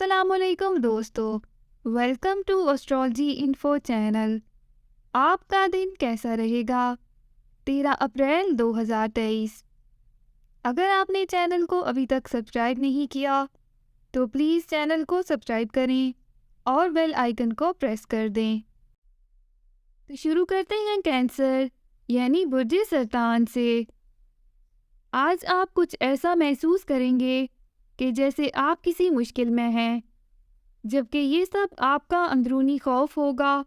السلام علیکم دوستو، welcome to astrology info channel. آپ کا دن کیسا رہے گا؟ 13 اپریل 2023۔ اگر آپ نے چینل کو ابھی تک سبسکرائب نہیں کیا تو پلیز چینل کو سبسکرائب کریں اور بیل آئیکن کو پریس کر دیں۔ تو شروع کرتے ہیں کینسر یعنی برج سرطان سے۔ آج آپ کچھ ایسا محسوس کریں گے کہ جیسے آپ کسی مشکل میں ہیں، جبکہ یہ سب آپ کا اندرونی خوف ہوگا،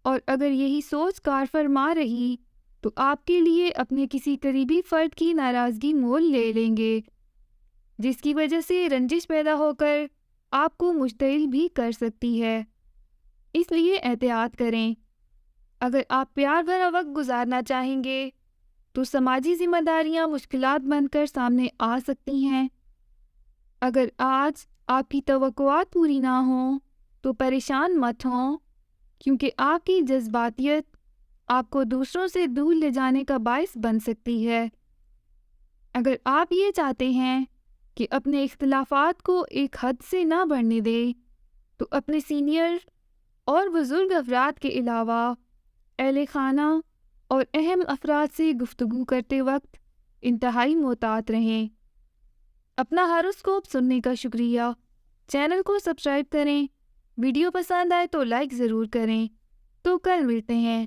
اور اگر یہی سوچ کار فرما رہی تو آپ کے لیے اپنے کسی قریبی فرد کی ناراضگی مول لے لیں گے، جس کی وجہ سے رنجش پیدا ہو کر آپ کو مشتعل بھی کر سکتی ہے۔ اس لیے احتیاط کریں۔ اگر آپ پیار بھرا وقت گزارنا چاہیں گے تو سماجی ذمہ داریاں مشکلات بن کر سامنے آ سکتی ہیں۔ اگر آج آپ کی توقعات پوری نہ ہوں تو پریشان مت ہوں، کیونکہ آپ کی جذباتیت آپ کو دوسروں سے دور لے جانے کا باعث بن سکتی ہے۔ اگر آپ یہ چاہتے ہیں کہ اپنے اختلافات کو ایک حد سے نہ بڑھنے دیں تو اپنے سینئر اور بزرگ افراد کے علاوہ اہل خانہ اور اہم افراد سے گفتگو کرتے وقت انتہائی محتاط رہیں۔ اپنا ہاروسکوپ سننے کا شکریہ۔ چینل کو سبسکرائب کریں۔ ویڈیو پسند آئے تو لائک ضرور کریں۔ تو کل ملتے ہیں۔